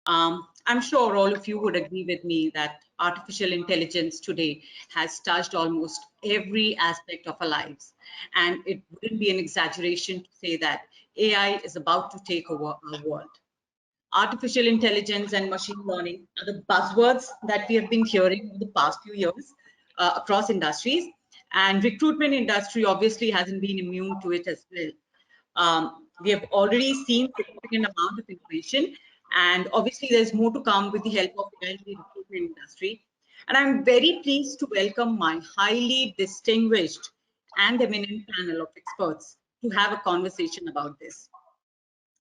I'm sure all of you would agree with me that artificial intelligence today has touched almost every aspect of our lives. And it wouldn't be an exaggeration to say that AI is about to take over our world. Artificial intelligence and machine learning are the buzzwords that we have been hearing over the past few years across industries. And recruitment industry obviously hasn't been immune to it as well. We have already seen significant amount of innovation, and obviously there's more to come with the help of AI in the recruitment industry. And I'm very pleased to welcome my highly distinguished and eminent panel of experts to have a conversation about this.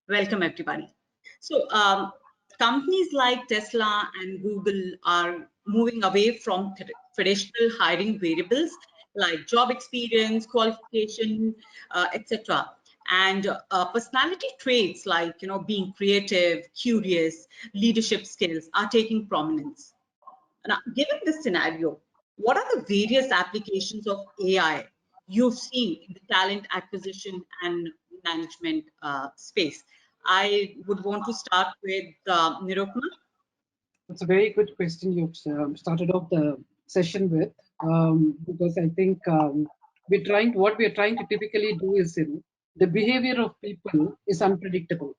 Welcome, everybody. So companies like Tesla and Google are moving away from traditional hiring variables like job experience, qualification, etc. And personality traits like being creative, curious, leadership skills are taking prominence. Now, given this scenario, what are the various applications of AI you've seen in the talent acquisition and management space? I would want to start with Nirupma. It's a very good question you've started off the session with, because I think what we're trying to typically do is, the behavior of people is unpredictable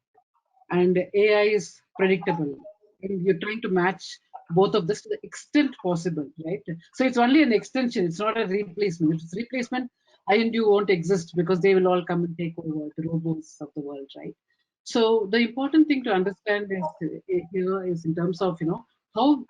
and AI is predictable. And you're trying to match both of this to the extent possible, right? So it's only an extension, it's not a replacement. If it's replacement, I and you won't exist because they will all come and take over the robots of the world, right? So the important thing to understand is here is in terms of how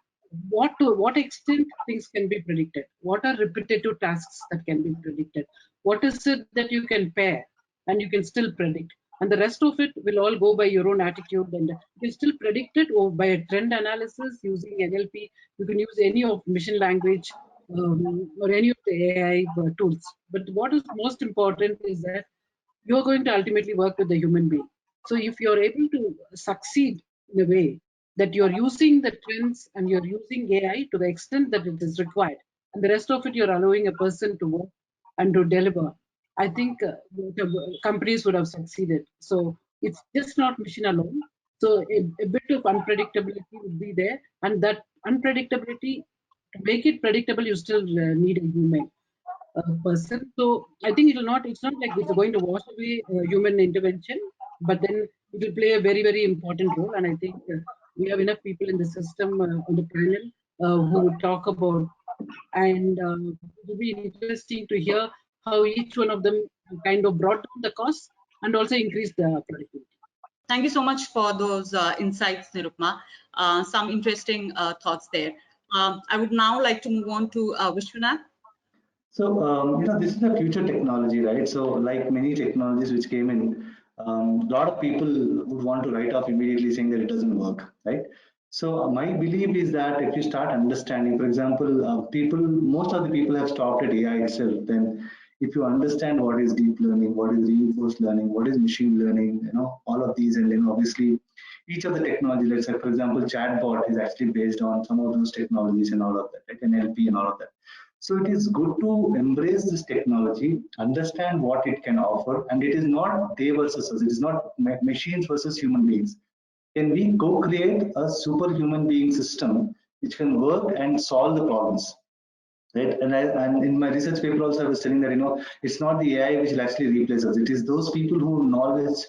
to what extent things can be predicted. What are repetitive tasks that can be predicted? What is it that you can pair and you can still predict? And the rest of it will all go by your own attitude, and you can still predict it or by a trend analysis using NLP. You can use any of machine language or any of the AI tools. But what is most important is that you're going to ultimately work with the human being. So if you're able to succeed in a way that you're using the trends and you're using AI to the extent that it is required, and the rest of it you're allowing a person to work and to deliver, I think the companies would have succeeded. So it's just not machine alone. So a bit of unpredictability would be there, and that unpredictability, to make it predictable, you still need a human person. So I think it's not like it's going to wash away human intervention, but then it will play a very, very important role. And I think we have enough people in the system on the panel who would talk about, and it will be interesting to hear how each one of them kind of brought down the cost and also increased the productivity. Thank you so much for those insights, Nirupma. Some interesting thoughts there. I would now like to move on to Vishwanath. So, this is the future technology, right? So, like many technologies which came in, a lot of people would want to write off immediately saying that it doesn't work, right? So, my belief is that if you start understanding, for example, most of the people have stopped at AI itself. Then, if you understand what is deep learning, what is reinforced learning, what is machine learning, all of these, and then obviously each of the technology, let's say, for example, chatbot is actually based on some of those technologies and all of that, like NLP and all of that. So it is good to embrace this technology, understand what it can offer, and it is not they versus us. It is not machines versus human beings. Can we co-create a superhuman being system which can work and solve the problems? Right? And in my research paper also I was telling that it's not the AI which will actually replace us. It is those people who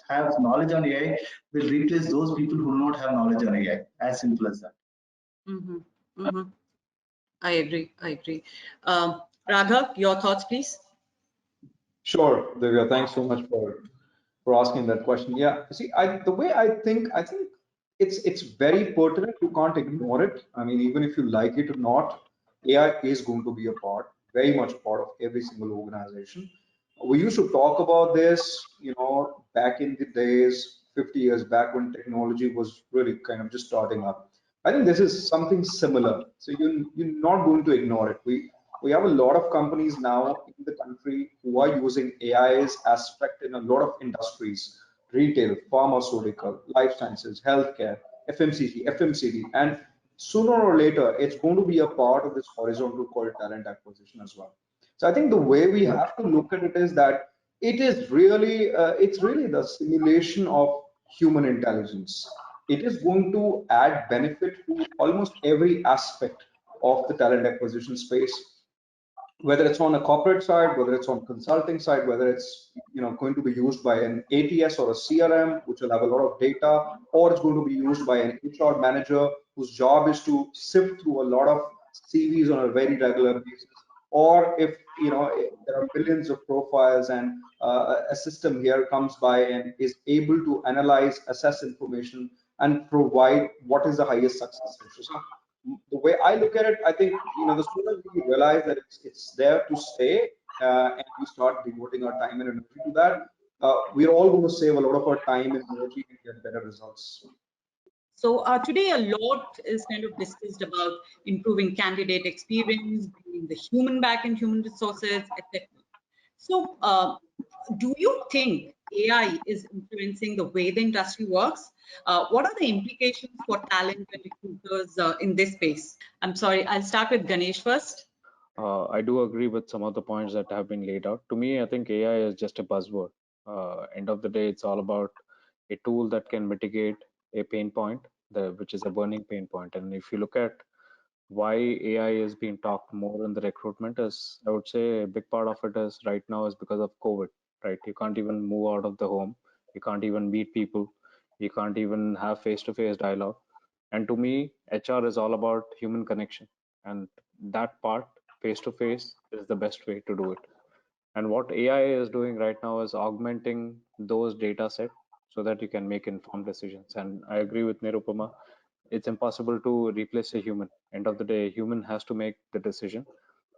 have knowledge on AI will replace those people who do not have knowledge on AI. As simple as that. Mm-hmm. Mm-hmm. I agree. I agree. Raghav, your thoughts, please. Sure, Divya. Thanks so much for asking that question. Yeah, see, the way I think it's very pertinent. You can't ignore it. I mean, even if you like it or not, AI is going to be a part, very much a part of every single organization. We used to talk about this, back in the days, 50 years back when technology was really kind of just starting up. I think this is something similar. So you're not going to ignore it. We have a lot of companies now in the country who are using AI's aspect in a lot of industries: retail, pharmaceutical, life sciences, healthcare, FMCG, and sooner or later, it's going to be a part of this horizontal called talent acquisition as well. So I think the way we have to look at it is that it's really the simulation of human intelligence. it is going to add benefit to almost every aspect of the talent acquisition space, whether it's on a corporate side, whether it's on consulting side, whether it's going to be used by an ATS or a CRM, which will have a lot of data, or it's going to be used by an HR manager whose job is to sift through a lot of CVs on a very regular basis, or if there are billions of profiles and a system here comes by and is able to analyze, assess information, and provide what is the highest success ratio. So the way I look at it, I think the sooner we realize that it's there to stay, and we start devoting our time and energy to that, we're all going to save a lot of our time and energy and get better results. So today a lot is kind of discussed about improving candidate experience, bringing the human back in human resources, etc. So do you think AI is influencing the way the industry works? What are the implications for talent and recruiters in this space? I'm sorry, I'll start with Ganesh first. I do agree with some of the points that have been laid out. To me, I think AI is just a buzzword. End of the day, it's all about a tool that can mitigate a pain point, which is a burning pain point. And if you look at why AI is being talked more in the recruitment, is I would say a big part of it is right now is because of COVID, right? You can't even move out of the home, you can't even meet people, you can't even have face-to-face dialogue. And to me, HR is all about human connection, and that part, face to face, is the best way to do it. And what AI is doing right now is augmenting those data set so that you can make informed decisions. And I agree with Nirupama, it's impossible to replace a human. End of the day, a human has to make the decision,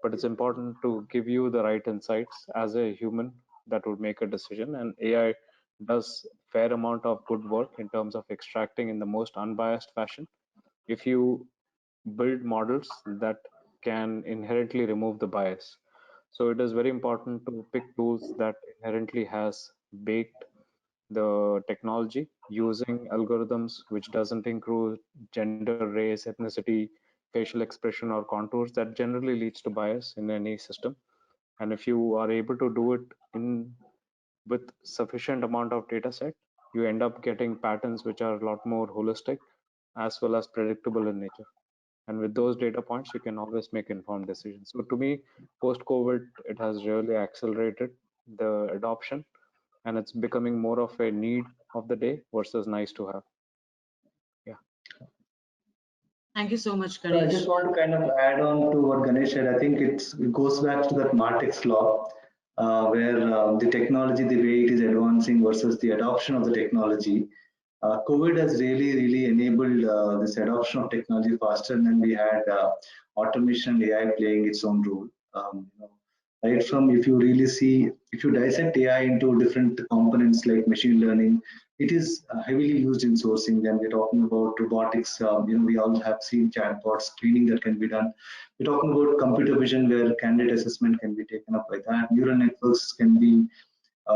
but it's important to give you the right insights as a human that would make a decision. And AI does fair amount of good work in terms of extracting in the most unbiased fashion. If you build models that can inherently remove the bias, so it is very important to pick tools that inherently has baked the technology using algorithms which doesn't include gender, race, ethnicity, facial expression, or contours that generally leads to bias in any system. And if you are able to do it in with sufficient amount of data set, you end up getting patterns which are a lot more holistic as well as predictable in nature. And with those data points, you can always make informed decisions. So to me, post COVID, it has really accelerated the adoption, and it's becoming more of a need of the day versus nice to have. Yeah. Thank you so much, So I just Ganesh. want to kind of add on to what Ganesh said. I think it goes back to that Martech's law, where the technology, the way it is advancing versus the adoption of the technology. COVID has really, really enabled this adoption of technology faster, and then we had automation and AI playing its own role. Right from if you really see, if you dissect AI into different components like machine learning, it is heavily used in sourcing. Then we're talking about robotics. We all have seen chatbots, screening that can be done. We're talking about computer vision, where candidate assessment can be taken up by that. Neural networks can be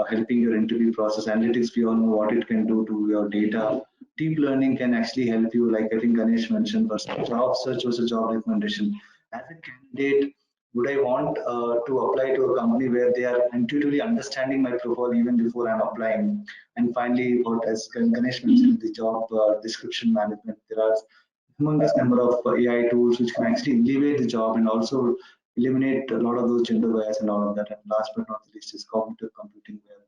helping your interview process. Analytics, we all know what it can do to your data. Deep learning can actually help you, like I think Ganesh mentioned, for job search was a job recommendation. As a candidate, would I want to apply to a company where they are intuitively understanding my profile even before I'm applying? And finally, what as Ganesh mentioned, the job description management. There are humongous number of AI tools which can actually elevate the job and also eliminate a lot of those gender bias and all of that. And last but not least is cognitive computing, where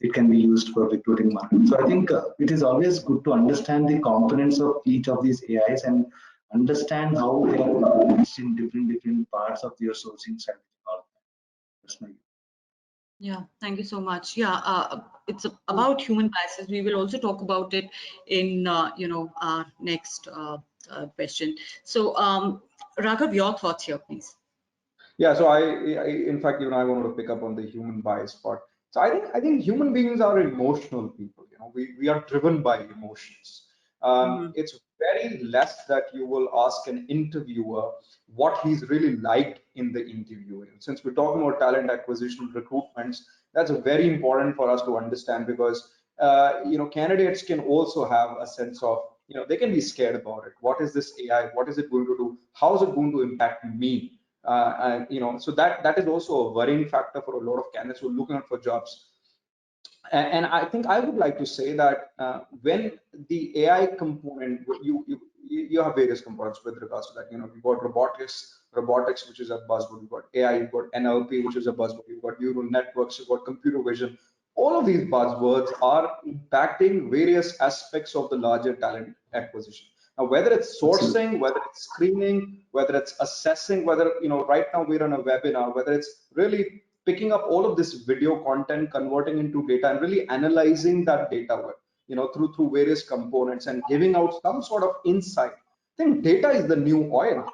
it can be used for recruiting marketing. So I think it is always good to understand the components of each of these AIs and understand how they are used in different parts of your sourcing strategy. That's my Yeah, thank you so much. Yeah, it's about human biases. We will also talk about it in our next question. So, Raghav, your thoughts here, please. Yeah, so in fact, even I wanted to pick up on the human bias part. So I think human beings are emotional people. We are driven by emotions. Hmm. It's very less that you will ask an interviewer what he's really liked in the interview. And since we're talking about talent acquisition, recruitments, that's very important for us to understand, because candidates can also have a sense of, they can be scared about it. What is this AI? What is it going to do? How is it going to impact me? And so that is also a worrying factor for a lot of candidates who are looking out for jobs. And I think I would like to say that when the AI component, you have various components with regards to that. You know, you've got robotics, which is a buzzword. You've got AI, you've got NLP, which is a buzzword. You've got neural networks, you've got computer vision. All of these buzzwords are impacting various aspects of the larger talent acquisition. Now, whether it's Absolutely. sourcing, whether it's screening, whether it's assessing, whether, you know, right now we're on a webinar, whether it's really picking up all of this video content, converting into data, and really analyzing that data, you know, through various components and giving out some sort of insight. I think data is the new oil.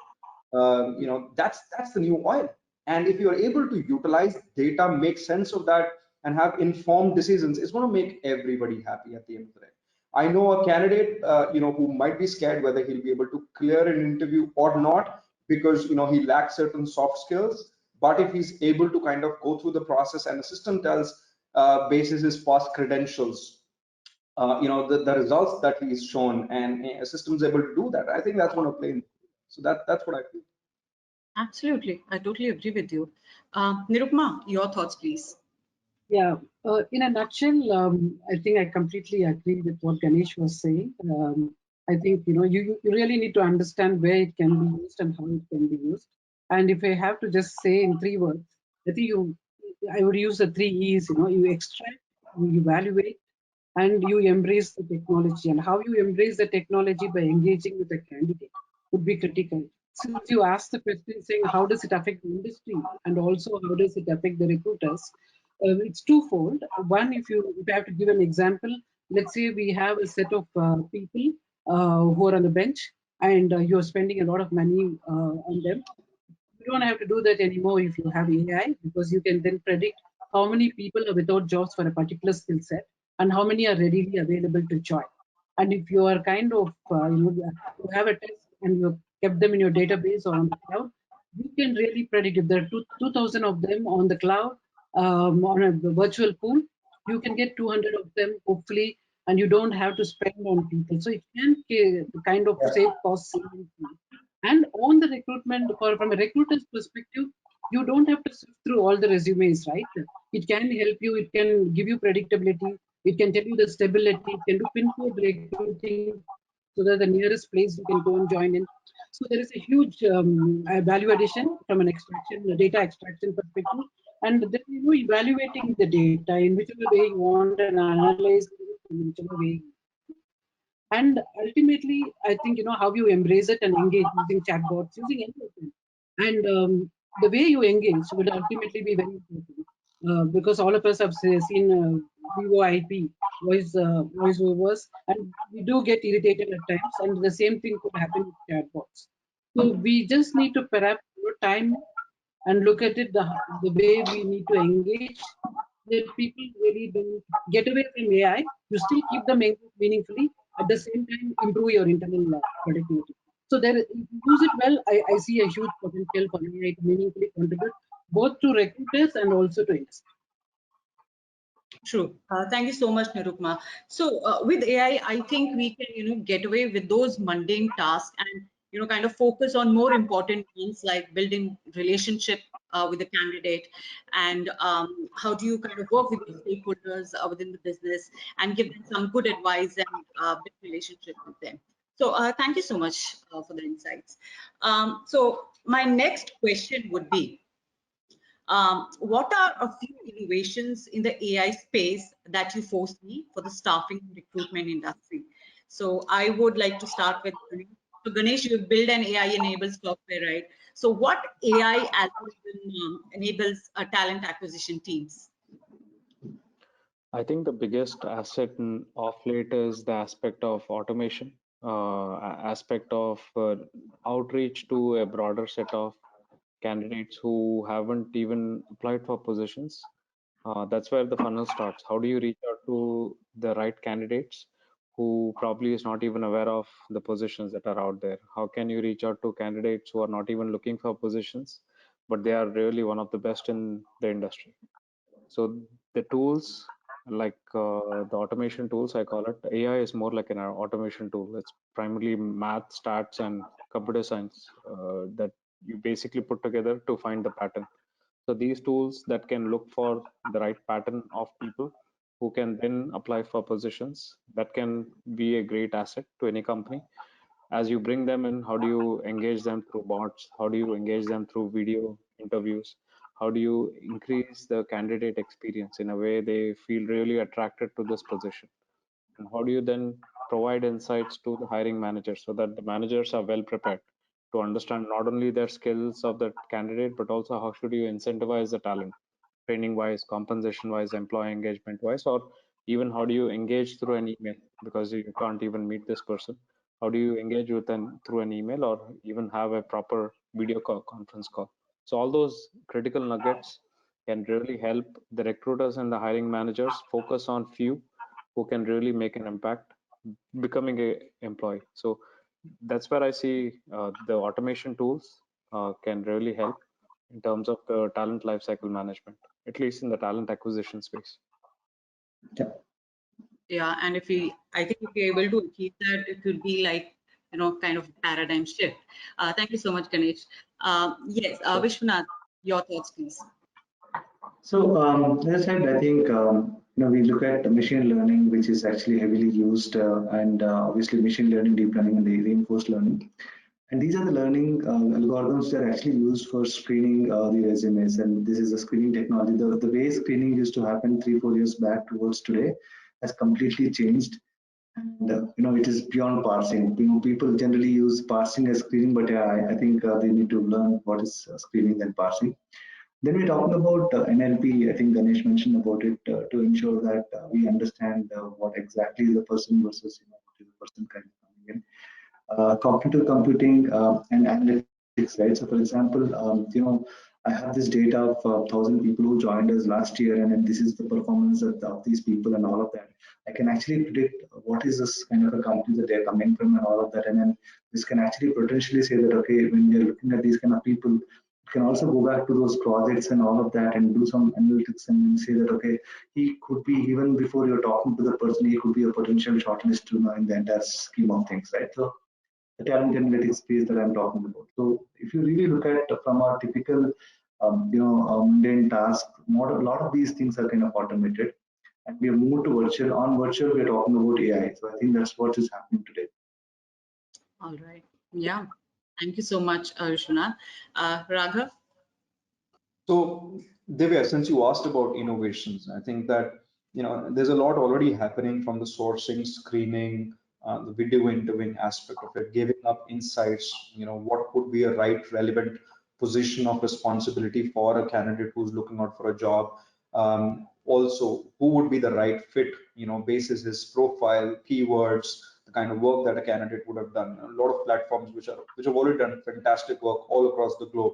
You know, that's the new oil. And if you are able to utilize data, make sense of that, and have informed decisions, it's going to make everybody happy at the end of the day. I know a candidate, you know, who might be scared whether he'll be able to clear an interview or not because, you know, he lacks certain soft skills. But if he's able to kind of go through the process and the system tells, basis his past credentials, you know, the results that he's shown, and a system's able to do that, I think that's going to play in. So that's what I feel. Absolutely. I totally agree with you. Nirupma, your thoughts, please. Yeah, in a nutshell, I think I completely agree with what Ganesh was saying. I think you really need to understand where it can be used and how it can be used. And if I have to just say in 3 words, I think I would use the 3 E's. You extract, you evaluate, and you embrace the technology. And how you embrace the technology by engaging with the candidate would be critical. Since you asked the question saying how does it affect the industry and also how does it affect the recruiters, it's twofold. One, if I have to give an example, let's say we have a set of people who are on the bench, and you're spending a lot of money on them. You don't have to do that anymore if you have AI, because you can then predict how many people are without jobs for a particular skill set and how many are readily available to join. And if you are kind of, you have a test and you have kept them in your database or on the cloud, you can really predict if there are 2,000 of them on the cloud, on a virtual pool, you can get 200 of them, hopefully, and you don't have to spend on people. So it can kind of save costs. And on the recruitment, from a recruiter's perspective, you don't have to sift through all the resumes, right? It can help you, it can give you predictability, it can tell you the stability, it can do pin code recruiting so that the nearest place you can go and join in. So there is a huge value addition from an data extraction perspective, and then evaluating the data in whichever way you want and analyzing it in whichever way you want. And ultimately, I think how you embrace it and engage using chatbots, using any of them. And the way you engage will ultimately be very important, because all of us have seen VoIP, voice overs, and we do get irritated at times. And the same thing could happen with chatbots. So we just need to perhaps time and look at it the way we need to engage, that people really don't get away from AI. You still keep them engaged meaningfully, at the same time improve your internal productivity. So there, if you use it well, I see a huge potential for AI to meaningfully contribute both to recruiters and also to industry. True. Thank you so much, Nirupma. So with AI, I think we can, get away with those mundane tasks and, kind of focus on more important things like building relationship with the candidate, and how do you kind of work with the stakeholders within the business and give them some good advice and build relationship with them. So thank you so much for the insights. So my next question would be, what are a few innovations in the AI space that you foresee for the staffing and recruitment industry? So I would like to start with Ganesh. So Ganesh, you build an AI-enabled software, right? So what AI algorithm enables talent acquisition teams? I think the biggest asset of late is the aspect of automation, aspect of outreach to a broader set of candidates who haven't even applied for positions. That's where the funnel starts. How do you reach out to the right candidates who probably is not even aware of the positions that are out there? How can you reach out to candidates who are not even looking for positions, but they are really one of the best in the industry? So the tools, like the automation tools, I call it, AI is more like an automation tool. It's primarily math, stats, and computer science that you basically put together to find the pattern. So these tools that can look for the right pattern of people who can then apply for positions. That can be a great asset to any company. As you bring them in, how do you engage them through bots? How do you engage them through video interviews? How do you increase the candidate experience in a way they feel really attracted to this position? And how do you then provide insights to the hiring managers so that the managers are well prepared to understand not only their skills of the candidate, but also how should you incentivize the talent, training wise, compensation wise, employee engagement wise, or even how do you engage through an email because you can't even meet this person. How do you engage with them through an email or even have a proper video call, conference call? So all those critical nuggets can really help the recruiters and the hiring managers focus on few who can really make an impact becoming a employee. So that's where I see the automation tools can really help in terms of the talent lifecycle management, at least in the talent acquisition space. Yeah. Yeah, and I think if we're able to achieve that, it could be like, kind of paradigm shift. Thank you so much, Ganesh. Yes, Vishwanath, your thoughts, please. So, as I said, I think we look at machine learning, which is actually heavily used, and obviously machine learning, deep learning, and the reinforced learning. And these are the learning algorithms that are actually used for screening the resumes. And this is a screening technology. The way screening used to happen 3-4 years back towards today has completely changed. And it is beyond parsing. People generally use parsing as screening, but yeah, I think they need to learn what is screening and parsing. Then we're talking about NLP. I think Ganesh mentioned about it to ensure that we understand what exactly is the person versus what is the person kind of coming in. Cognitive computing and analytics, right? So, for example, I have this data of 1,000 people who joined us last year, and then this is the performance of these people and all of that. I can actually predict what is this kind of a company that they're coming from and all of that, and then this can actually potentially say that okay, when we are looking at these kind of people, you can also go back to those projects and all of that and do some analytics and say that okay, he could be even before you're talking to the person, he could be a potential shortlist in the entire scheme of things, right? So the talent analytics space that I'm talking about. So if you really look at from a typical, mundane task, a lot of these things are kind of automated, and we have moved to virtual. On virtual, we're talking about AI. So I think that's what is happening today. All right. Yeah. Thank you so much, Vishwanath. Raghav? So, Divya, since you asked about innovations, I think that there's a lot already happening from the sourcing, screening, the video interviewing aspect of it, giving up insights. What would be a right, relevant position of responsibility for a candidate who's looking out for a job. Also, who would be the right fit? Basis his profile, keywords, the kind of work that a candidate would have done. A lot of platforms which have already done fantastic work all across the globe.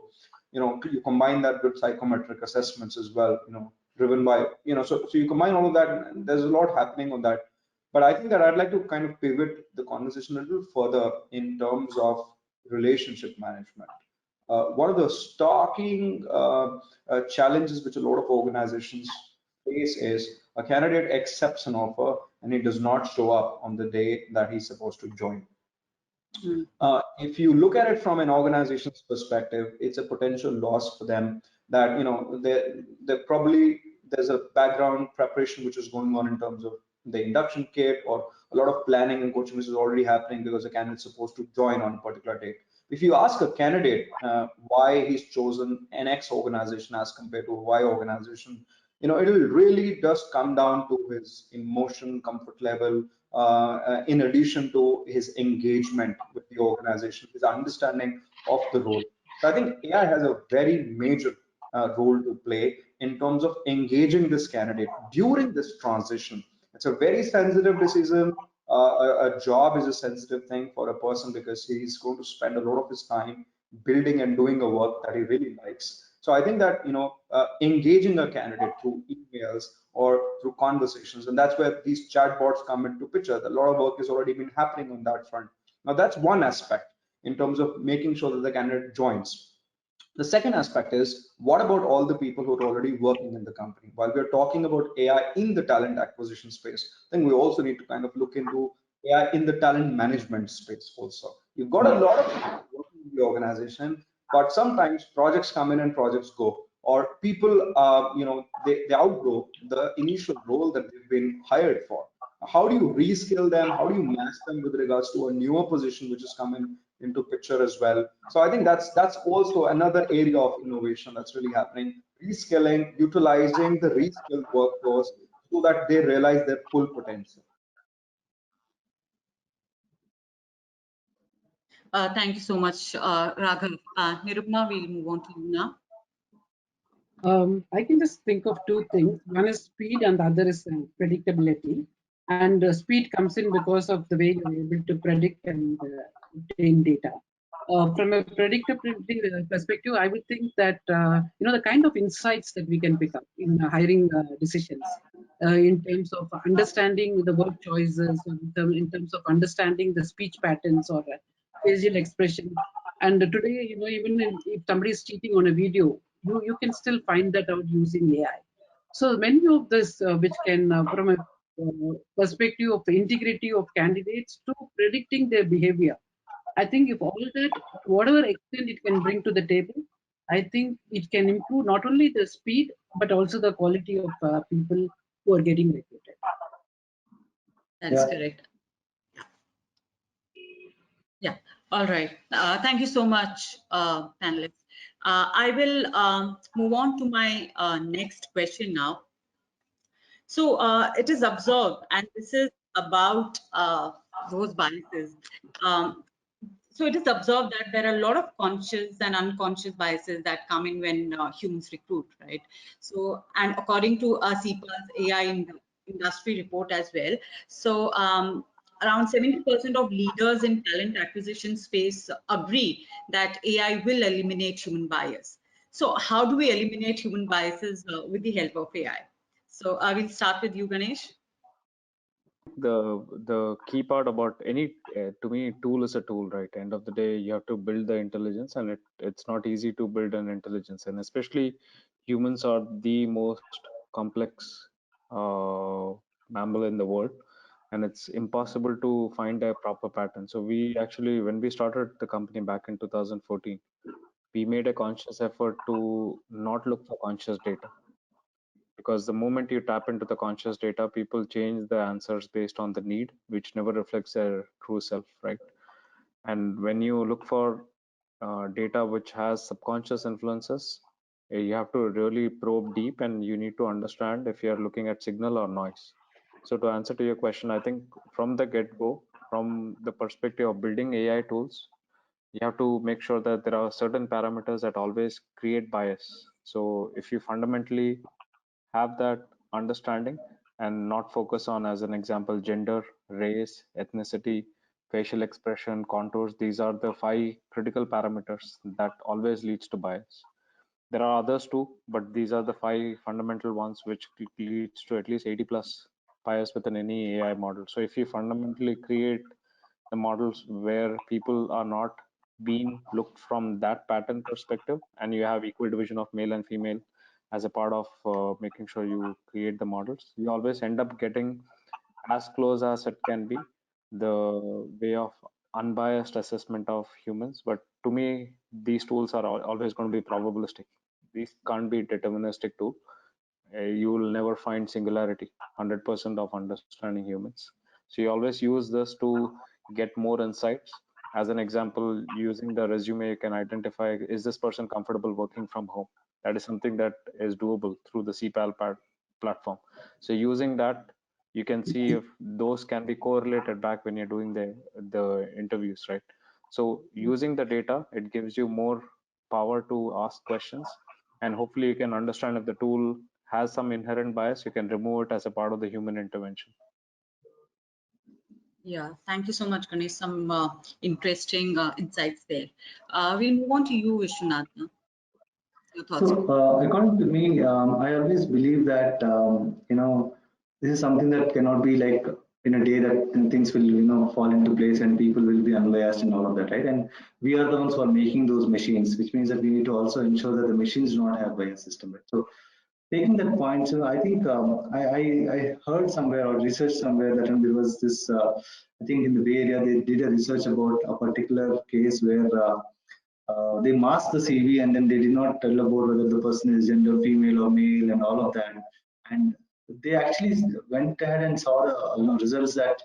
You combine that with psychometric assessments as well, driven by, so you combine all of that, and there's a lot happening on that. But I think that I'd like to kind of pivot the conversation a little further in terms of relationship management. One of the stalking challenges which a lot of organizations face is a candidate accepts an offer and he does not show up on the day that he's supposed to join. If you look at it from an organization's perspective, it's a potential loss for them that they probably there's a background preparation which is going on in terms of the induction kit, or a lot of planning and coaching which is already happening because a candidate is supposed to join on a particular date. If you ask a candidate why he's chosen an X organization as compared to a Y organization, it'll really just come down to his emotion, comfort level, in addition to his engagement with the organization, his understanding of the role. So I think AI has a very major role to play in terms of engaging this candidate during this transition. It's a very sensitive decision. A job is a sensitive thing for a person because he's going to spend a lot of his time building and doing a work that he really likes. So I think that engaging a candidate through emails or through conversations, and that's where these chatbots come into picture. A lot of work has already been happening on that front. Now that's one aspect in terms of making sure that the candidate joins. The second aspect is, what about all the people who are already working in the company? While we're talking about AI in the talent acquisition space, then we also need to kind of look into AI in the talent management space also. You've got a lot of people working in the organization, but sometimes projects come in and projects go. or people, they outgrow the initial role that they've been hired for. How do you reskill them? How do you match them with regards to a newer position which is coming into picture as well? So I think that's also another area of innovation that's really happening. Reskilling, utilizing the reskilled workforce so that they realize their full potential. Thank you so much, Raghav. Nirupma, we'll move on to you now. I can just think of two things. One is speed, and the other is predictability. And speed comes in because of the way you're able to predict and obtain data. From a predictability perspective, I would think that the kind of insights that we can pick up in hiring decisions, in terms of understanding the word choices, in terms of understanding the speech patterns or facial expression. And today, even if somebody is cheating on a video, you can still find that out using AI. So many of this, which can, from a perspective of integrity of candidates to predicting their behavior, I think if all that, to whatever extent it can bring to the table, I think it can improve not only the speed but also the quality of people who are getting recruited. That's Yeah. correct. Yeah. All right. Thank you so much, panelists. I will move on to my next question now. So it is observed, and this is about those biases. Um, so it is observed that there are a lot of conscious and unconscious biases that come in when humans recruit, right? So, and according to Ceipal's AI industry report as well, so around 70% of leaders in talent acquisition space agree that AI will eliminate human bias. So, how do we eliminate human biases with the help of AI? So, I will start with you, Ganesh. The key part about any to me, tool is a tool, right? End of the day, you have to build the intelligence, and it's not easy to build an intelligence, and especially humans are the most complex uh, mammal in the world, and it's impossible to find a proper pattern. So we actually, when we started the company back in 2014, we made a conscious effort to not look for conscious data, because the moment you tap into the conscious data, people change the answers based on the need, which never reflects their true self, right? And when you look for data which has subconscious influences, you have to really probe deep, and you need to understand if you are looking at signal or noise. So to answer to your question, I think from the get-go, from the perspective of building AI tools, you have to make sure that there are certain parameters that always create bias. So if you fundamentally have that understanding and not focus on, as an example, gender, race, ethnicity, facial expression, contours. These are the 5 critical parameters that always leads to bias. There are others too, but these are the 5 fundamental ones which leads to at least 80 plus bias within any AI model. So if you fundamentally create the models where people are not being looked from that pattern perspective, and you have equal division of male and female as a part of making sure you create the models, you always end up getting as close as it can be the way of unbiased assessment of humans. But to me, these tools are always going to be probabilistic. These can't be deterministic too. You will never find singularity, 100% of understanding humans. So you always use this to get more insights. As an example, using the resume, you can identify, is this person comfortable working from home? That is something that is doable through the Ceipal platform. So using that, you can see if those can be correlated back when you're doing the interviews, right? So using the data, it gives you more power to ask questions, and hopefully you can understand if the tool has some inherent bias, you can remove it as a part of the human intervention. Yeah, thank you so much, Ganesh. Some interesting insights there. We'll move on to you, Vishwanath. Now. Your thoughts on So, according to me, I always believe that this is something that cannot be like in a day that things will fall into place and people will be unbiased and all of that, right? And we are the ones who are making those machines, which means that we need to also ensure that the machines do not have bias system, right? So, taking that point, so I think I heard somewhere or researched somewhere that there was this. I think in the Bay Area they did a research about a particular case where they masked the CV and then they did not tell about whether the person is gender female or male and all of that. And they actually went ahead and saw the results that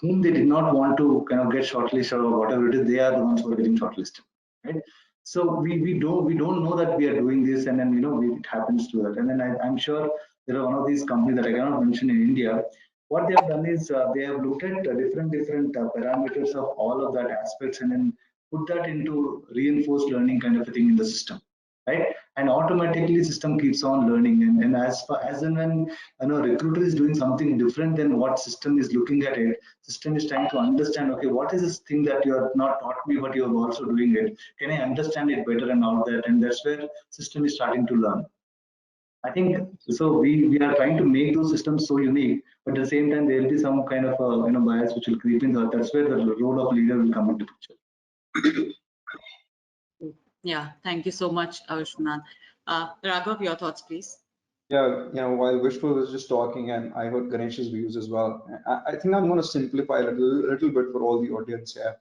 whom they did not want to kind of get shortlisted or whatever it is, they are the ones who are getting shortlisted, right? So we don't know that we are doing this, and then it happens to us. And then I'm sure there are one of these companies that I cannot mention in India. What they have done is they have looked at different parameters of all of that aspects, and then put that into reinforced learning kind of a thing in the system, right? And automatically system keeps on learning, and as far as and when recruiter is doing something different than what system is looking at it, system is trying to understand, okay, what is this thing that you have not taught me but you are also doing it, can I understand it better and all that, and that's where system is starting to learn. I think so. We are trying to make those systems so unique, but at the same time there will be some kind of bias which will creep in. That's where the role of leader will come into picture. Yeah, thank you so much, Vishwanath. Raghav, your thoughts, please. Yeah, while Vishnu was just talking and I heard Ganesh's views as well, I think I'm going to simplify a little bit for all the audience here.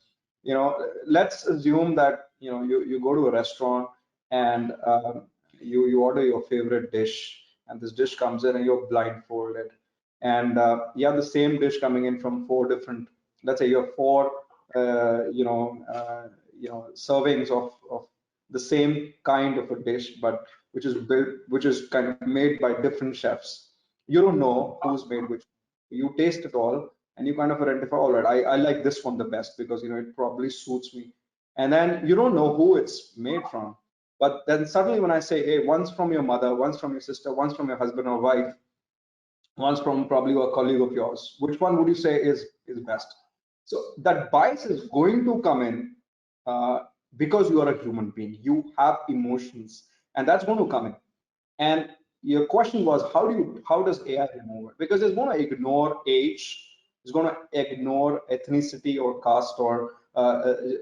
Let's assume that, you go to a restaurant and you order your favorite dish, and this dish comes in and you're blindfolded. And you have the same dish coming in from four different, let's say you have four, servings of the same kind of a dish, but which is kind of made by different chefs. You don't know who's made which. You taste it all and you kind of identify, all right, I like this one the best because it probably suits me. And then you don't know who it's made from. But then suddenly when I say, hey, one's from your mother, one's from your sister, one's from your husband or wife, one's from probably a colleague of yours, which one would you say is best? So that bias is going to come in uh, because you are a human being. You have emotions, and that's going to come in. And your question was, how does AI remove it? Because it's going to ignore age, it's going to ignore ethnicity or caste or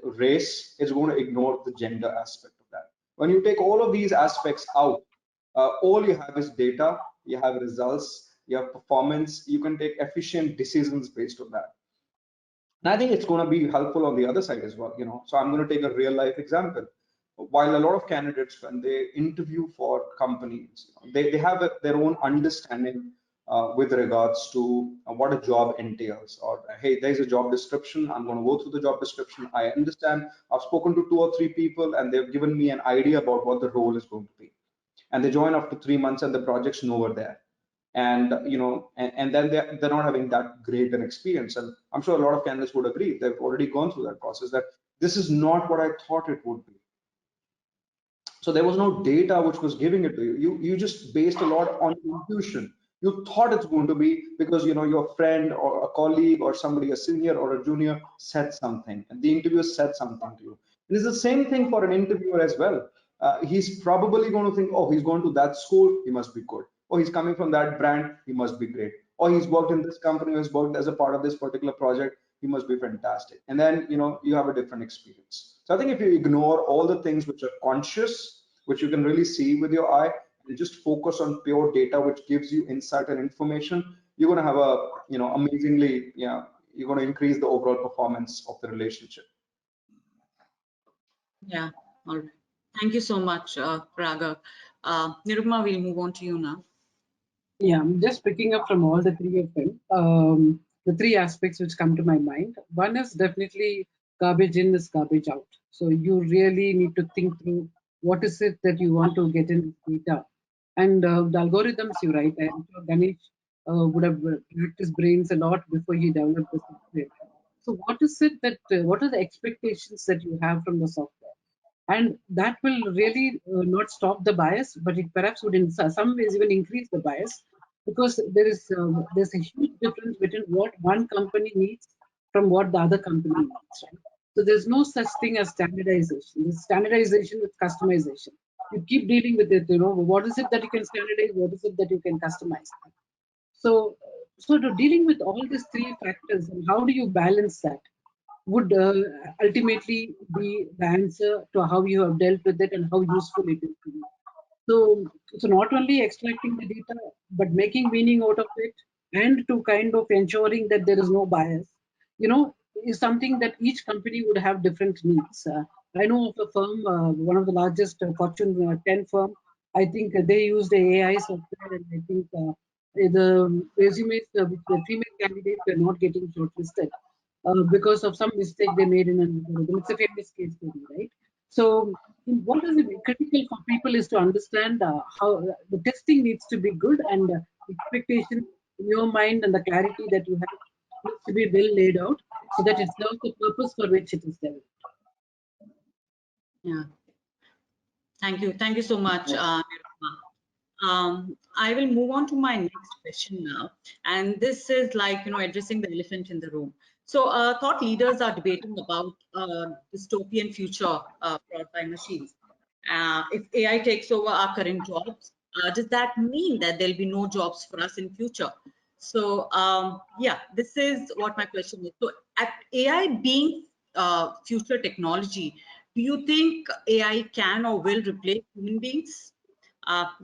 race. It's going to ignore the gender aspect of that. When you take all of these aspects out, all you have is data, you have results, you have performance. You can take efficient decisions based on that. And I think it's going to be helpful on the other side as well. So I'm going to take a real life example. While a lot of candidates, when they interview for companies, they have their own understanding with regards to what a job entails. Or, hey, there's a job description. I'm going to go through the job description. I understand. I've spoken to 2 or 3 people, and they've given me an idea about what the role is going to be. And they join after 3 months, and the project's nowhere there. And and then they're not having that great an experience. And I'm sure a lot of candidates would agree, they've already gone through that process, that this is not what I thought it would be. So there was no data which was giving it to you. You just based a lot on intuition. You thought it's going to be because your friend or a colleague or somebody, a senior or a junior, said something, and the interviewer said something to you. It is the same thing for an interviewer as well. He's probably going to think, oh, he's going to that school, he must be good. Or he's coming from that brand, he must be great. Or he's worked in this company, or he's worked as a part of this particular project, he must be fantastic. And then you have a different experience. So I think if you ignore all the things which are conscious, which you can really see with your eye, and just focus on pure data which gives you insight and information, you're going to have a amazingly, you're going to increase the overall performance of the relationship. Yeah, all right. Thank you so much, Raghav. Nirupma, we'll move on to you now. Yeah, I'm just picking up from all the three of them. The three aspects which come to my mind. One is definitely garbage in is garbage out. So you really need to think through what is it that you want to get in data. And the algorithms, you're right. I'm sure Ganesh would have racked his brains a lot before he developed the software. So what is it that, what are the expectations that you have from the software? And that will really not stop the bias, but it perhaps would in some ways even increase the bias, because there's a huge difference between what one company needs from what the other company needs, right? So there's no such thing as standardization. There's standardization with customization. You keep dealing with it. What is it that you can standardize? What is it that you can customize? So, so to dealing with all these three factors, and how do you balance that, would ultimately be the answer to how you have dealt with it and how useful it is to you. So not only extracting the data, but making meaning out of it, and to kind of ensuring that there is no bias, is something that each company would have different needs. I know of a firm, one of the largest Fortune 10 firm. I think they use the AI software, and I think the resumes which the female candidates were not getting shortlisted because of some mistake they made in an algorithm. It's a famous case study, right? So, what is critical for people is to understand how the testing needs to be good, and expectation in your mind and the clarity that you have needs to be well laid out so that it serves the purpose for which it is developed. Yeah. Thank you so much, Nirupama. I will move on to my next question now, and this is like addressing the elephant in the room. So, thought leaders are debating about dystopian future brought by machines. If AI takes over our current jobs, does that mean that there'll be no jobs for us in future? So, yeah, this is what my question is. So, at AI being future technology, do you think AI can or will replace human beings?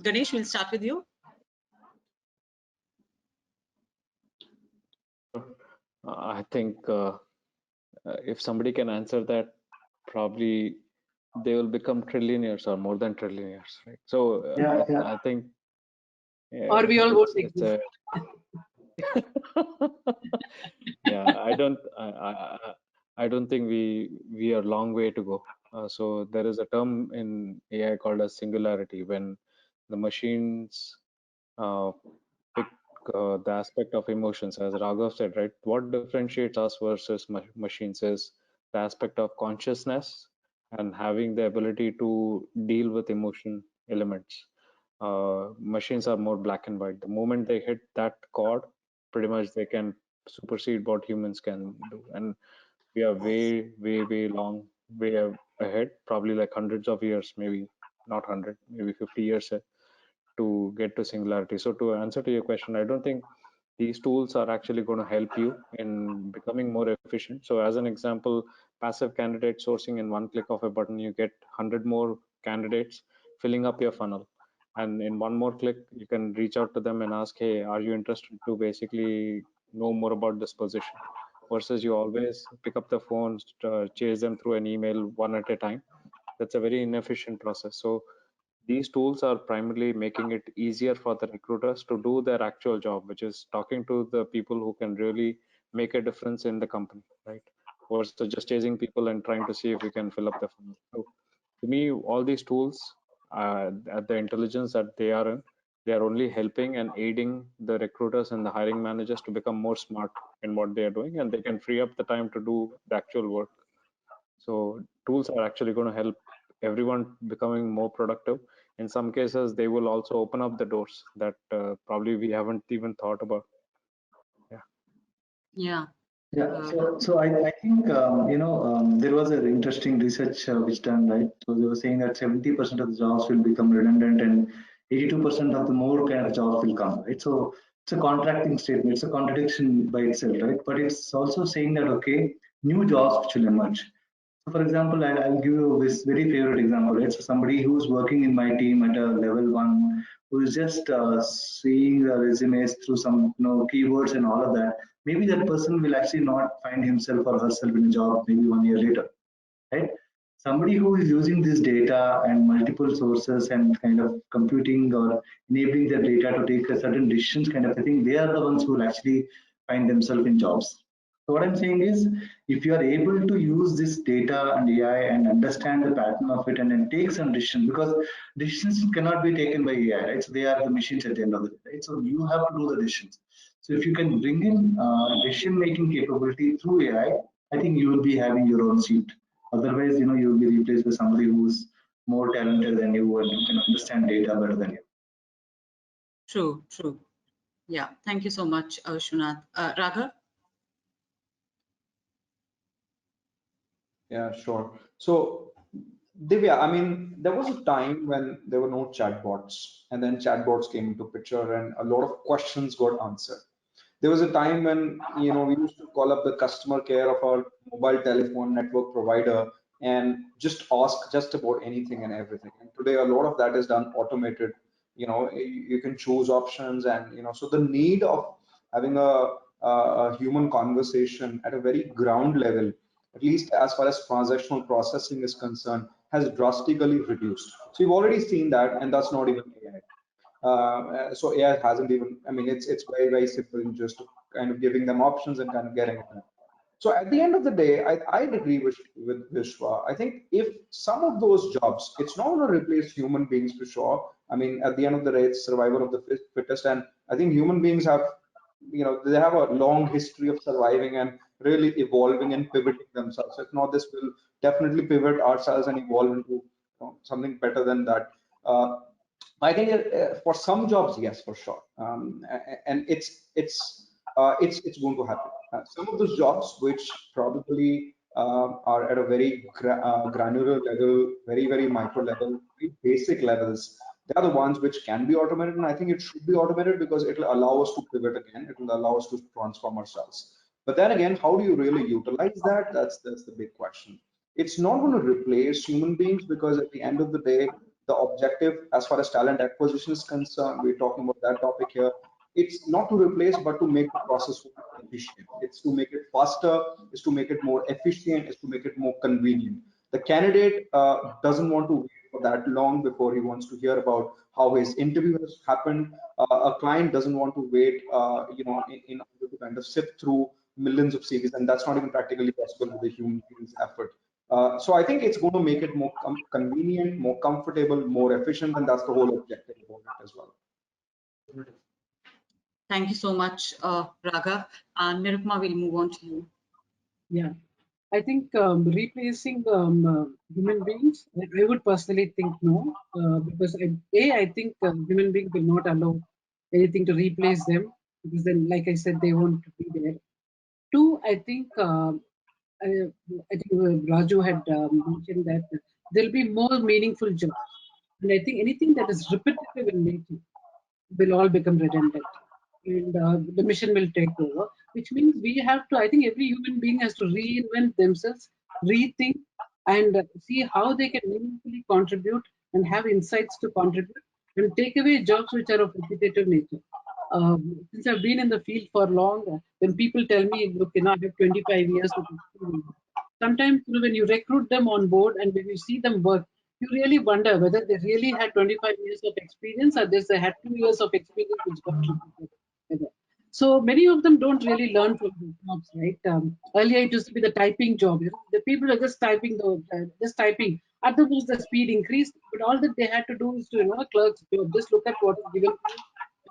Ganesh, we'll start with you. I think if somebody can answer that, probably they will become trillionaires or more than trillionaires, right? So Yeah, yeah. I think Or we all won't it's exist. a yeah. I don't think we are a long way to go. So there is a term in AI called as singularity, when the machines uh, pick the aspect of emotions, as Raghav said, right? What differentiates us versus machines is the aspect of consciousness and having the ability to deal with emotion elements. Machines are more black and white. The moment they hit that chord, pretty much they can supersede what humans can do. And we are way long, ahead, probably like hundreds of years, maybe not 100, maybe 50 years to get to singularity. So to answer to your question, I don't think these tools are actually going to help you in becoming more efficient. So as an example, passive candidate sourcing, in one click of a button, you get 100 more candidates filling up your funnel. And in one more click, you can reach out to them and ask, hey, are you interested to basically know more about this position? Versus you always pick up the phone, chase them through an email one at a time. That's a very inefficient process. So these tools are primarily making it easier for the recruiters to do their actual job, which is talking to the people who can really make a difference in the company, right? Versus just chasing people and trying to see if we can fill up the funnel. So to me, all these tools, at the intelligence that they are in, they are only helping and aiding the recruiters and the hiring managers to become more smart in what they are doing, and they can free up the time to do the actual work. So tools are actually going to help everyone becoming more productive. In some cases, they will also open up the doors that probably we haven't even thought about. Yeah. Yeah. Yeah, so I think there was an interesting research which done, right. So they were saying that 70% of the jobs will become redundant and 82% of the more kind of jobs will come, right. So it's a contracting statement, it's a contradiction by itself, right. But it's also saying that okay, new jobs which will emerge. So for example, I'll give you this very favorite example. It's somebody who's working in my team at a level one, who is just seeing the resumes through some keywords and all of that. Maybe that person will actually not find himself or herself in a job maybe 1 year later, right? Somebody who is using this data and multiple sources and kind of computing or enabling the data to take a certain decisions kind of a thing, they are the ones who will actually find themselves in jobs. So what I'm saying is, if you are able to use this data and AI and understand the pattern of it and then take some decisions, because decisions cannot be taken by AI, right? So they are the machines at the end of the day, right? So you have to do the decisions. So if you can bring in decision-making capability through AI, I think you will be having your own seat. Otherwise, you will be replaced by somebody who's more talented than you and who can understand data better than you. True. Yeah. Thank you so much, Shunath. Raghav? Yeah, sure. So, Divya, I mean, there was a time when there were no chatbots, and then chatbots came into picture, and a lot of questions got answered. There was a time when we used to call up the customer care of our mobile telephone network provider and just ask just about anything and everything. And today, a lot of that is done automated. You can choose options, and so the need of having a human conversation at a very ground level at least as far as transactional processing is concerned, has drastically reduced. So you've already seen that, and that's not even AI. So AI hasn't even, I mean, it's very, very simple in just kind of giving them options and kind of getting it done. So at the end of the day, I agree with Vishwa. I think if some of those jobs, it's not going to replace human beings for sure. I mean, at the end of the day, it's survival of the fittest. And I think human beings have, they have a long history of surviving and really evolving and pivoting themselves. If not, this will definitely pivot ourselves and evolve into something better than that. I think for some jobs, yes, for sure, and it's going to happen. Some of those jobs, which probably are at a very granular level, very micro level, very basic levels, they are the ones which can be automated, and I think it should be automated because it will allow us to pivot again. It will allow us to transform ourselves. But then again, how do you really utilize that? That's the big question. It's not going to replace human beings because at the end of the day, the objective as far as talent acquisition is concerned, we're talking about that topic here. It's not to replace, but to make the process more efficient. It's to make it faster, is to make it more efficient, is to make it more convenient. The candidate doesn't want to wait for that long before he wants to hear about how his interview has happened. A client doesn't want to wait, in order to kind of sift through millions of CVs, and that's not even practically possible with a human being's effort. So I think it's going to make it more convenient, more comfortable, more efficient, and that's the whole objective about it as well. Thank you so much, Raga. Nirupma, we'll move on to you. Yeah, I think replacing human beings, I would personally think no, because I think human beings will not allow anything to replace them because then, like I said, they won't be there. Two, I, I think Raju had mentioned that there'll be more meaningful jobs, and I think anything that is repetitive in nature will all become redundant and the mission will take over, which means we have to, I think every human being has to reinvent themselves, rethink, and see how they can meaningfully contribute and have insights to contribute and take away jobs which are of repetitive nature. Since I've been in the field for long, when people tell me, look, I have 25 years of experience, sometimes when you recruit them on board and when you see them work, you really wonder whether they really had 25 years of experience or they had 2 years of experience which got repeated. So many of them don't really learn from the jobs, right? Earlier it used to be the typing job. The people are just typing just typing. At the most, the speed increased, but all that they had to do is to a clerk's job. Just look at what is given to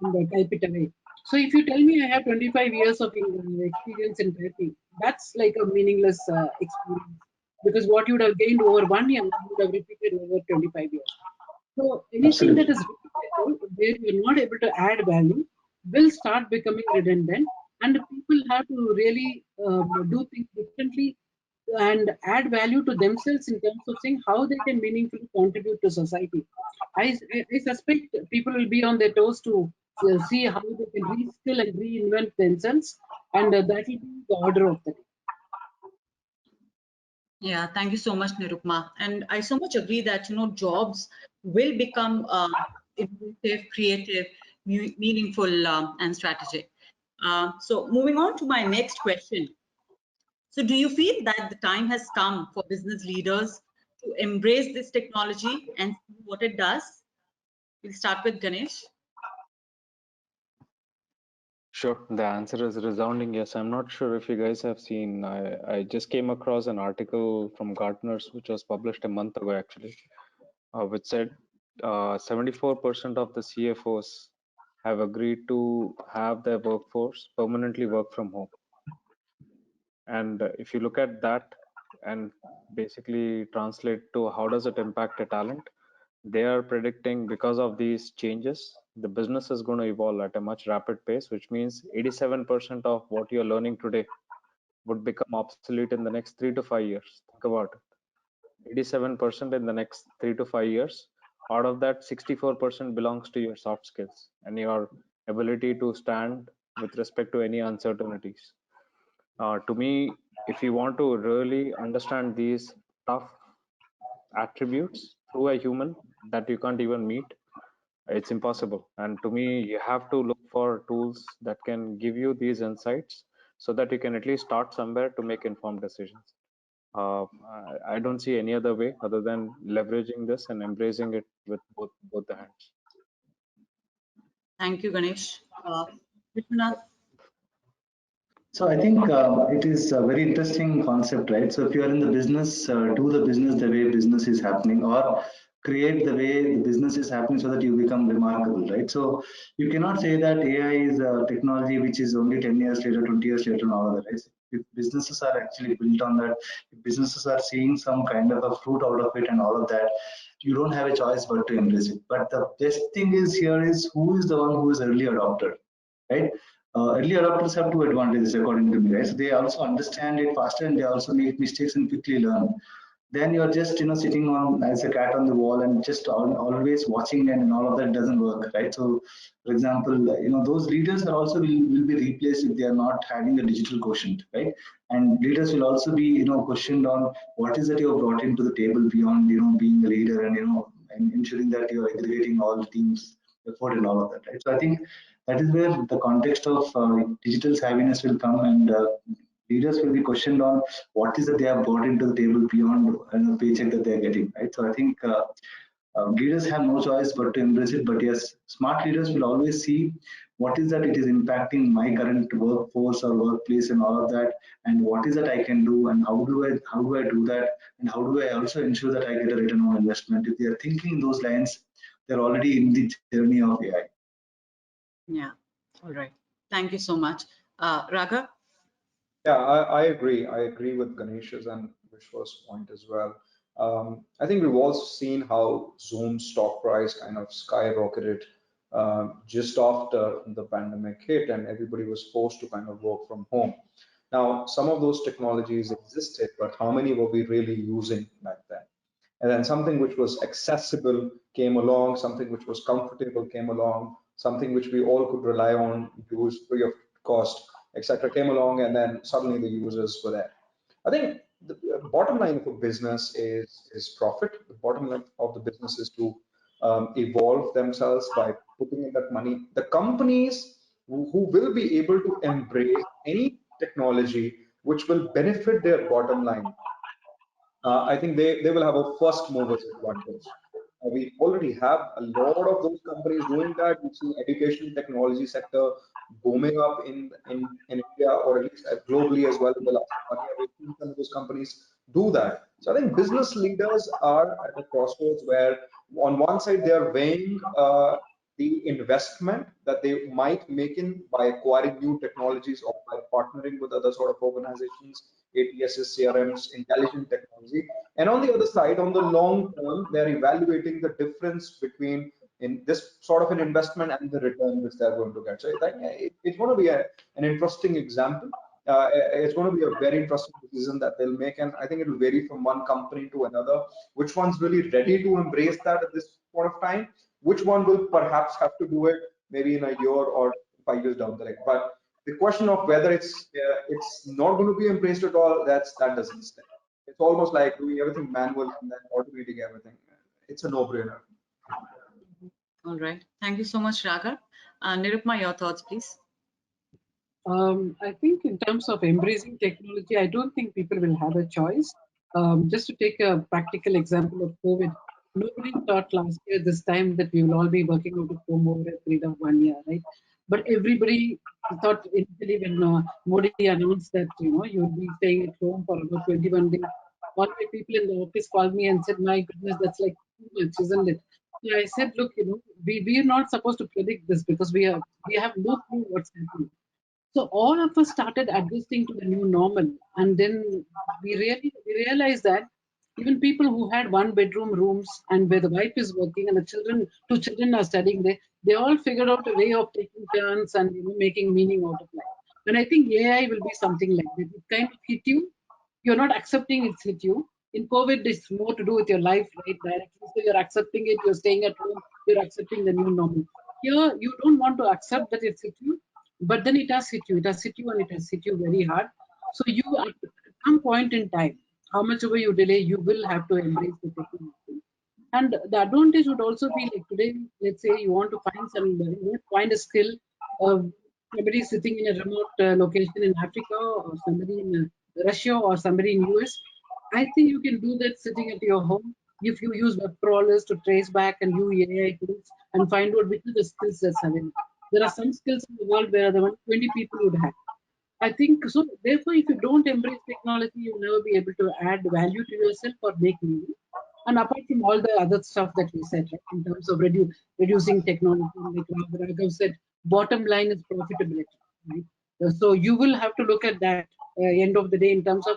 you and type it away. So if you tell me I have 25 years of experience in typing, that's like a meaningless experience because what you would have gained over 1 year, you would have repeated over 25 years. So anything that Absolutely. is repetitive, where you're not able to add value, will start becoming redundant, and people have to really do things differently and add value to themselves in terms of saying how they can meaningfully contribute to society. I suspect people will be on their toes to see how they can reskill and reinvent themselves, and that will be the order of the day. Yeah, thank you so much, Nirupma. And I so much agree that jobs will become innovative, creative, meaningful, and strategic. So moving on to my next question. So do you feel that the time has come for business leaders to embrace this technology and see what it does? We'll start with Ganesh. Sure, the answer is resounding yes. I'm not sure if you guys have seen, I just came across an article from Gartner's, which was published a month ago actually, which said 74% of the CFOs have agreed to have their workforce permanently work from home. And if you look at that and basically translate to how does it impact a talent, they are predicting because of these changes, the business is going to evolve at a much rapid pace, which means 87% of what you're learning today would become obsolete in the next 3 to 5 years. Think about it. 87% in the next 3 to 5 years. Out of that, 64% belongs to your soft skills and your ability to stand with respect to any uncertainties. To me, if you want to really understand these tough attributes through a human that you can't even meet, it's impossible. And to me, you have to look for tools that can give you these insights so that you can at least start somewhere to make informed decisions. I don't see any other way other than leveraging this and embracing it with both the hands. Thank you, Ganesh. Vishwanath? So I think it is a very interesting concept, right? So if you are in the business, do the business the way business is happening, or create the way the business is happening so that you become remarkable, right? So you cannot say that AI is a technology which is only 10 years later, 20 years later, and all of that, right? If businesses are actually built on that, if businesses are seeing some kind of a fruit out of it and all of that, you don't have a choice but to embrace it. But the best thing is here is who is the one who is early adopter, right? Early adopters have two advantages according to me, right? So they also understand it faster and they also make mistakes and quickly learn. Then you're just sitting on as a cat on the wall and just always watching and all of that doesn't work, right? So for example, those leaders are also will be replaced if they are not having a digital quotient, right? And leaders will also be questioned on what is that you have brought into the table beyond being a leader and and ensuring that you are aggregating all the teams effort and all of that, right? So I think that is where the context of digital savviness will come, and leaders will be questioned on what is that they have brought into the table beyond paycheck that they are getting, right? So I think leaders have no choice but to embrace it. But yes, smart leaders will always see what is that it is impacting my current workforce or workplace and all of that, and what is that I can do, and how do I do that, and how do I also ensure that I get a return on investment. If they are thinking in those lines, they're already in the journey of AI. Yeah. All right. Thank you so much. Raghav? Yeah, I agree. I agree with Ganesh's and Vishwa's point as well. I think we've also seen how Zoom's stock price kind of skyrocketed just after the pandemic hit and everybody was forced to kind of work from home. Now, some of those technologies existed, but how many were we really using back then? And then something which was accessible came along, something which was comfortable came along, something which we all could rely on, use free of cost, etc. came along, and then suddenly the users were there. I think the bottom line of a business is profit. The bottom line of the business is to evolve themselves by putting in that money. The companies who will be able to embrace any technology which will benefit their bottom line, I think they will have a first movers advantage. We already have a lot of those companies doing that. We've seen education technology sector booming up in India or at least globally as well in the last 1 year. We've seen some of those companies do that. So I think business leaders are at a crossroads where on one side they are weighing the investment that they might make in by acquiring new technologies or by partnering with other sort of organizations, ATSs, CRMs, intelligent technology. And on the other side, on the long term, they're evaluating the difference between in this sort of an investment and the return which they're going to get. So it's going to be an interesting example. It's going to be a very interesting decision that they'll make, and I think it will vary from one company to another. Which one's really ready to embrace that at this point of time? Which one will perhaps have to do it maybe in a year or 5 years down the line? But the question of whether it's not going to be embraced at all, that doesn't stand. It's almost like doing everything manual and then automating everything. It's a no-brainer. All right. Thank you so much, Raghav. Nirupma, your thoughts, please. I think in terms of embracing technology, I don't think people will have a choice. Just to take a practical example of COVID, nobody thought last year this time that we will all be working out of home over a period of 1 year, right? But everybody thought initially when Modi announced that you will be staying at home for about 21 days, all my people in the office called me and said, "My goodness, that's like too much, isn't it?" So I said, "Look, we are not supposed to predict this because we have no clue what's happening." So all of us started adjusting to the new normal, and then we realized that even people who had one bedroom rooms and where the wife is working and the two children are studying there, they all figured out a way of taking turns and making meaning out of life. And I think AI will be something like that. It kind of hit you. You're not accepting it's hit you. In COVID, it's more to do with your life, right? Directly. So you're accepting it. You're staying at home. You're accepting the new normal. Here, you don't want to accept that it's hit you, but then it has hit you. It has hit you and it has hit you very hard. So you, at some point in time, how much ever you delay, you will have to embrace the technology. And the advantage would also be like today, let's say you want to find find a skill. Uh, Somebody sitting in a remote location in Africa, or somebody in Russia, or somebody in US. I think you can do that sitting at your home if you use web crawlers to trace back and use AI tools and find out which are the skills that's available. There are some skills in the world where the 20 people would have. I think so. Therefore, if you don't embrace technology, you'll never be able to add value to yourself or make money. And apart from all the other stuff that we said, right, in terms of reducing technology, like Raghav said, bottom line is profitability, right? So you will have to look at that end of the day in terms of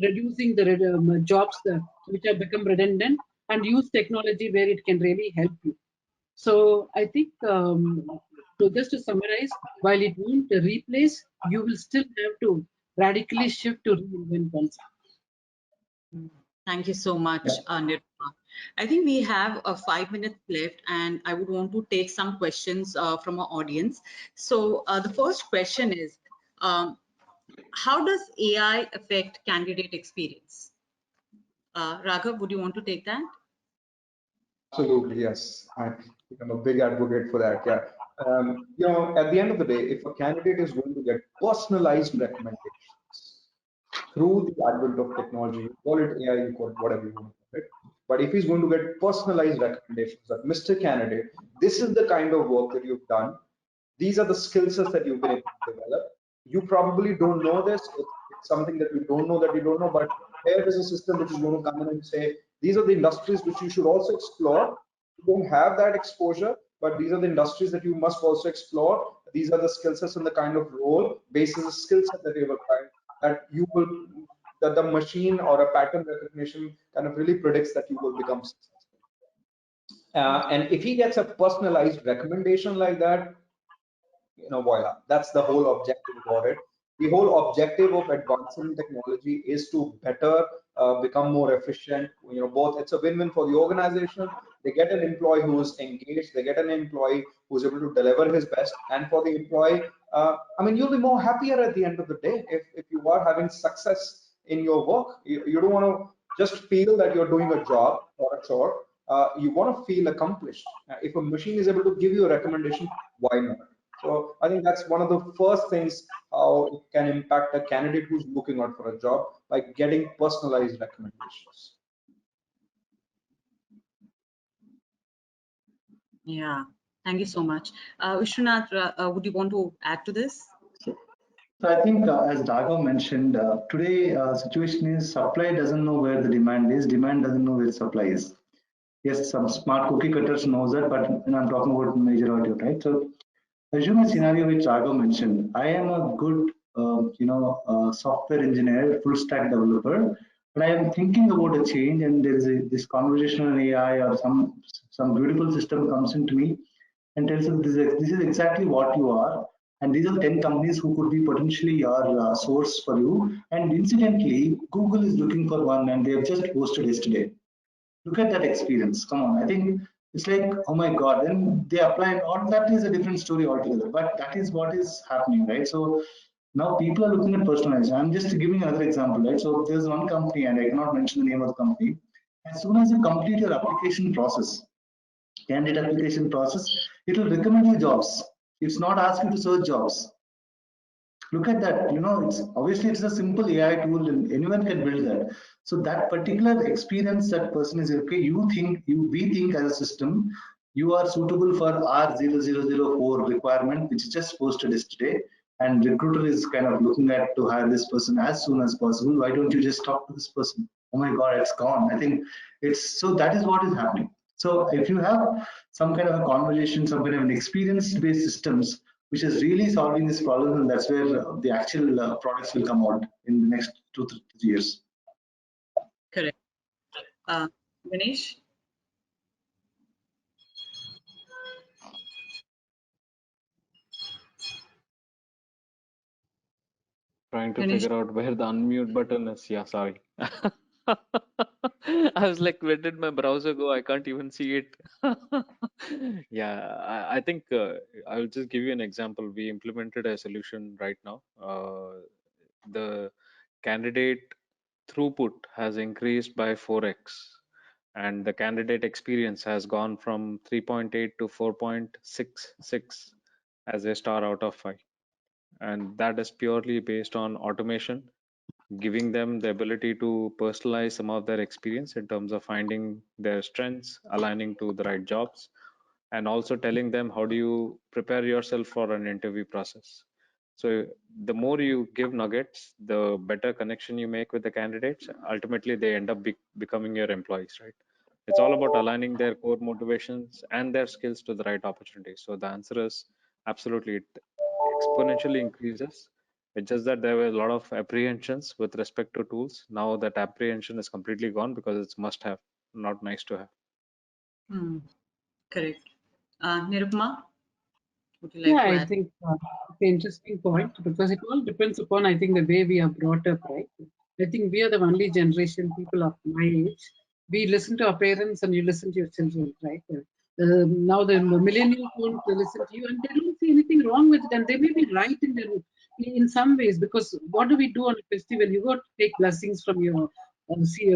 reducing the jobs which have become redundant and use technology where it can really help you. So I think, so just to summarize, while it won't replace, you will still have to radically shift to reinvent oneself. Thank you so much, Yeah. Nirupama. I think we have 5 minutes left, and I would want to take some questions from our audience. So the first question is, um, how does AI affect candidate experience? Raghav, would you want to take that? Absolutely, yes. I'm a big advocate for that. Yeah. At the end of the day, if a candidate is going to get personalized recommendations through the advent of technology, you call it AI, you call it whatever you want to call it. But if he's going to get personalized recommendations that Mr. Candidate, this is the kind of work that you've done, these are the skill sets that you've been able to develop. You probably don't know this. It's something that you don't know that you don't know, but here is a system which is going to come in and say, these are the industries which you should also explore. You don't have that exposure, but these are the industries that you must also explore. These are the skill sets and the kind of role based on the skill set that you've acquired that you will that the machine or a pattern recognition kind of really predicts that you will become successful. And if he gets a personalized recommendation like that, voila, that's the whole objective about it. The whole objective of advancing technology is to better become more efficient. Both it's a win-win for the organization. They get an employee who is engaged, they get an employee who's able to deliver his best, and for the employee, you'll be more happier at the end of the day if you are having success in your work. You don't want to just feel that you're doing a job or a chore. You want to feel accomplished. If a machine is able to give you a recommendation, why not? So I think that's one of the first things how it can impact a candidate who's looking out for a job by getting personalized recommendations. Yeah, thank you so much. Vishwanath, would you want to add to this? So, so I think, as Raghav mentioned, today situation is supply doesn't know where the demand is, demand doesn't know where supply is. Yes, some smart cookie cutters knows that, but when I'm talking about majority, right? So assume a scenario which Raghav mentioned. I am a good, software engineer, full stack developer, but I am thinking about a change, and there is this conversational AI or some beautiful system comes into me and tells us this is exactly what you are, and these are 10 companies who could be potentially your source for you. And incidentally, Google is looking for one, and they have just posted yesterday. Look at that experience. Come on, I think it's like, oh my god, then they apply, and all that is a different story altogether, but that is what is happening, right? So now people are looking at personalization. I'm just giving another example, right? So there's one company, and I cannot mention the name of the company. As soon as you complete your application process, candidate application process, it will recommend you jobs. It's not ask you to search jobs. Look at that. It's obviously it's a simple AI tool, and anyone can build that. So that particular experience, that person is okay. We think as a system you are suitable for R0004 requirement, which is just posted yesterday, and recruiter is kind of looking at to hire this person as soon as possible. Why don't you just talk to this person? Oh my god, it's gone. I think it's so that is what is happening. So if you have some kind of a conversation, some kind of an experience based systems which is really solving this problem, and that's where the actual products will come out in the next 2 3 years. Correct. Uh, Ganesh? Trying to Ganesh? figure out where the unmute button is. Yeah, sorry. I was like, where did my browser go? I can't even see it. Yeah, I think I'll just give you an example. We implemented a solution right now. The candidate throughput has increased by 4x, and the candidate experience has gone from 3.8 to 4.66 as a star out of 5. And that is purely based on automation. giving them the ability to personalize some of their experience in terms of finding their strengths, aligning to the right jobs, and also telling them how do you prepare yourself for an interview process. So the more you give nuggets, the better connection you make with the candidates. Ultimately, they end up becoming your employees, right? It's all about aligning their core motivations and their skills to the right opportunities. So the answer is absolutely, it exponentially increases. It's just that there were a lot of apprehensions with respect to tools. Now that apprehension is completely gone because it's must have, not nice to have. Hmm, correct. Nirupma, would you Yeah, like to I add? think it's an interesting point because it all depends upon, I think, the way we are brought up, right? I think we are the only generation, people of my age. We listen to our parents and you listen to your children, right? Now the millennials won't listen to you and they don't see anything wrong with it and they may be right in their in some ways because what do we do on a festival? You go to take blessings from your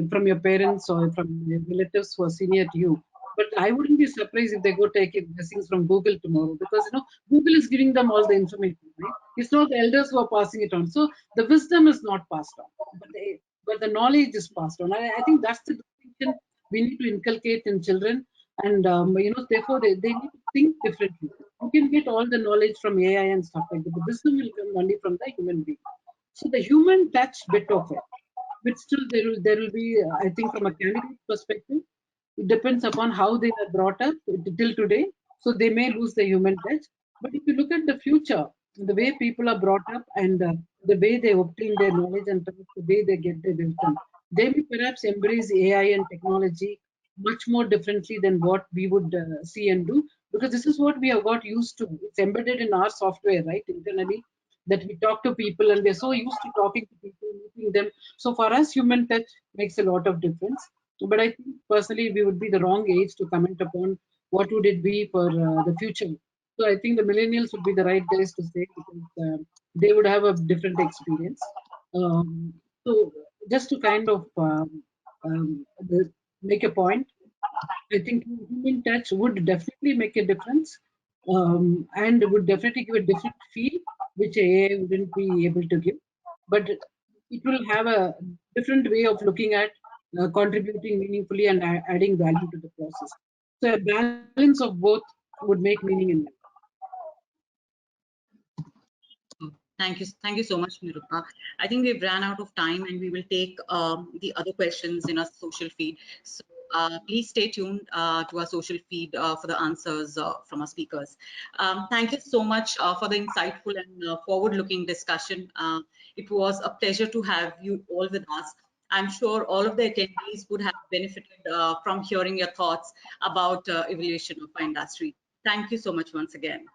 from your parents or from your relatives who are senior to you. But I wouldn't be surprised if they go take blessings from Google tomorrow because Google is giving them all the information, right? It's not the elders who are passing it on. So the wisdom is not passed on, but the knowledge is passed on. I think that's the distinction we need to inculcate in children, and therefore they need to think differently. You can get all the knowledge from AI and stuff like that. The wisdom will come only from the human being. So the human touch bit of it, but still there will be, I think, from a candidate perspective, it depends upon how they are brought up till today. So they may lose the human touch. But if you look at the future, the way people are brought up and the way they obtain their knowledge and the way they get their wisdom, they may perhaps embrace AI and technology much more differently than what we would see and do, because this is what we have got used to. It's embedded in our software, right, internally, that we talk to people and we're so used to talking to people, meeting them. So for us, human touch makes a lot of difference. But I think personally, we would be the wrong age to comment upon what would it be for the future. So I think the millennials would be the right guys to say because they would have a different experience. So just to kind of make a point, I think human touch would definitely make a difference, and would definitely give a different feel, which AI wouldn't be able to give. But it will have a different way of looking at contributing meaningfully and adding value to the process. So a balance of both would make meaning in life. Thank you so much, Nirupa. I think we've ran out of time, and we will take the other questions in our social feed. So please stay tuned to our social feed for the answers from our speakers. Thank you so much for the insightful and forward-looking discussion. It was a pleasure to have you all with us. I'm sure all of the attendees would have benefited from hearing your thoughts about evolution of our industry. Thank you so much once again.